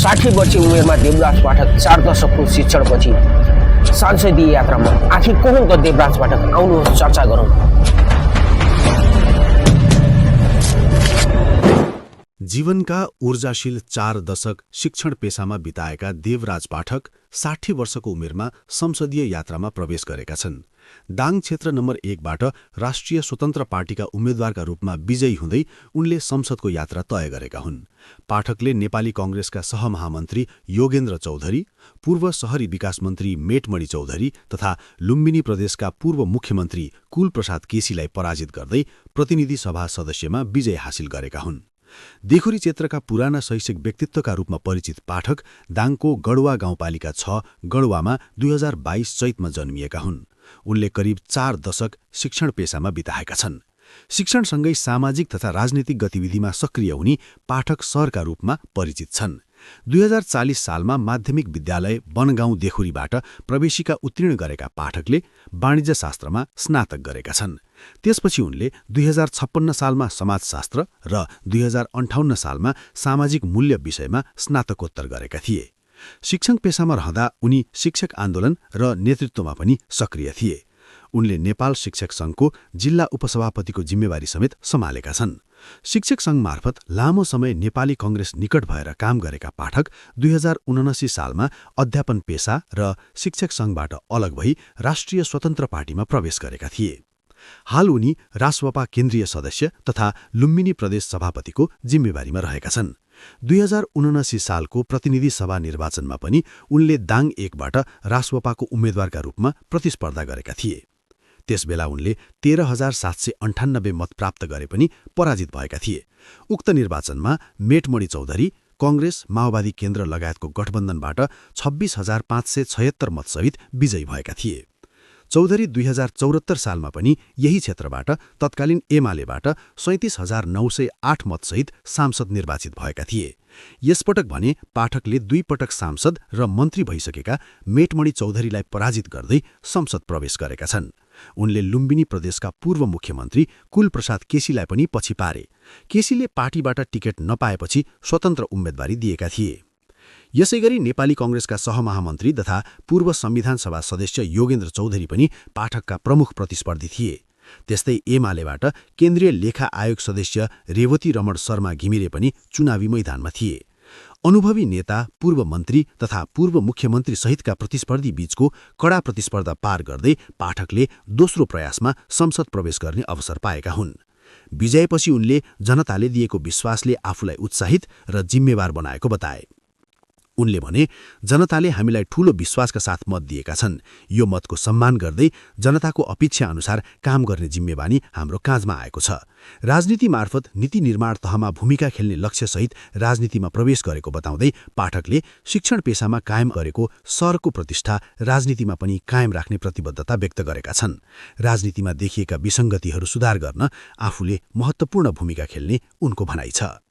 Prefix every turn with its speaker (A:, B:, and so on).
A: 60 वर्षीय उमेरमा देवराज पाठक 4 दशकको शिक्षणपछि संसदीय यात्रामा आखिर को हुन् त देवराज पाठक? आउनुहोस् चर्चा गरौँ।
B: जीवनका ऊर्जाशील 4 दशक शिक्षण पेशामा बिताएका देवराज पाठक 60 वर्षको उमेरमा संसदीय यात्रामा प्रवेश गरेका छन्। दाङ क्षेत्र नम्बर 1 बाट राष्ट्रिय स्वतन्त्र पार्टीका उम्मेद्वारका रूपमा विजयी हुँदै उनले संसदको यात्रा तय गरेका हुन्। पाठकले नेपाली कांग्रेसका सहमहामन्त्री योगेन्द्र चौधरी, पूर्व शहरी विकास मन्त्री मेटमणि चौधरी तथा लुम्बिनी प्रदेशका पूर्व मुख्यमन्त्री कुलप्रसाद केसीलाई पराजित गर्दै प्रतिनिधि सभा सदस्यमा विजय हासिल गरेका हुन्। देखुरी क्षेत्रका पुराना शैक्षिक व्यक्तित्वका रूपमा परिचित पाठक दाङको गढुवा गाउँपालिका 6 गढुवामा 2022 चैतमा जन्मिएका हुन्। उनले करिब 4 दशक शिक्षण पेशामा बिताएका छन्। शिक्षणसँगै सामाजिक तथा राजनीतिक गतिविधिमा सक्रिय हुने पाठक सरका रूपमा परिचित छन्। 2040 सालमा माध्यमिक विद्यालय बनगाउँ देखुरीबाट प्रवेशिका उत्तीर्ण गरेका पाठकले वाणिज्य शास्त्रमा स्नातक गरेका छन्। त्यसपछि उनले 2056 सालमा समाजशास्त्र र 2058 सालमा सामाजिक मूल्य विषयमा स्नातकोत्तर गरेका थिए। शिक्षण पेशामा रहँदा उनी शिक्षक आन्दोलन र नेतृत्वमा पनि सक्रिय थिए। उनले नेपाल शिक्षक सङ्घको जिल्ला उपसभापतिको जिम्मेवारी समेत सम्हालेका छन्। शिक्षक सङ्घ मार्फत लामो समय नेपाली कांग्रेस निकट भएर काम गरेका पाठक 2079 सालमा अध्यापन पेशा र शिक्षक सङ्घबाट अलग भई राष्ट्रिय स्वतन्त्र पार्टीमा प्रवेश गरेका थिए। हाल उनी रासवपा केन्द्रीय सदस्य तथा लुम्बिनी प्रदेश सभापतिको जिम्मेवारीमा रहेका छन्। 2079 सालको प्रतिनिधि सभा निर्वाचनमा पनि उनले दाङ 1 बाट रासवपाको उम्मेद्वारका रूपमा प्रतिस्पर्धा गरेका थिए। त्यसबेला उनले 13,798 मत प्राप्त गरे पनि पराजित भएका थिए। उक्त निर्वाचनमा मेटमणि चौधरी कांग्रेस माओवादी केन्द्र लगायतको गठबन्धनबाट 26,576 मतसहित विजयी भएका थिए। चौधरी 2074 सालमा पनि यही क्षेत्रबाट तत्कालीन एमालेबाट 37,908 मतसहित सांसद निर्वाचित भएका थिए। यसपटक भने पाठकले 2 पटक सांसद र मन्त्री भइसकेका मेटमणि चौधरीलाई पराजित गर्दै संसद प्रवेश गरेका छन्। उनले लुम्बिनी प्रदेशका पूर्व मुख्यमन्त्री कुलप्रसाद केसीलाई पनि पछि पारे। केसीले पार्टीबाट टिकट नपाएपछि स्वतन्त्र उम्मेदवारी दिएका थिए। यसैगरी नेपाली कांग्रेसका सहमहामन्त्री तथा पूर्व संविधान सभा सदस्य योगेन्द्र चौधरी पनि पाठकका प्रमुख प्रतिस्पर्धी थिए। त्यस्तै एमालेबाट केन्द्रीय लेखा आयोग सदस्य रेवती रमण शर्मा घिमिरे पनि चुनावी मैदानमा थिए। अनुभवी नेता, पूर्व मन्त्री तथा पूर्व मुख्यमन्त्री सहितका प्रतिस्पर्धी बीचको कडा प्रतिस्पर्धा पार गर्दै पाठकले दोस्रो प्रयासमा संसद प्रवेश गर्ने अवसर पाएका हुन्। विजयपछि उनले जनताले दिएको विश्वासले आफूलाई उत्साहित र जिम्मेवार बनाएको बताए। उनले भने, जनताले हामीलाई ठूलो विश्वासका साथ मत दिएका छन्। यो मतको सम्मान गर्दै जनताको अपेक्षा अनुसार काम गर्ने जिम्मेवारी हाम्रो काँधमा आएको छ। राजनीति मार्फत नीति निर्माण तहमा भूमिका खेल्ने लक्ष्यसहित राजनीतिमा प्रवेश गरेको बताउँदै पाठकले शिक्षण पेशामा कायम गरेको सरको प्रतिष्ठा राजनीतिमा पनि कायम राख्ने प्रतिबद्धता व्यक्त गरेका छन्। राजनीतिमा देखिएका विसङ्गतिहरू सुधार गर्न आफूले महत्त्वपूर्ण भूमिका खेल्ने उनको भनाइ छ।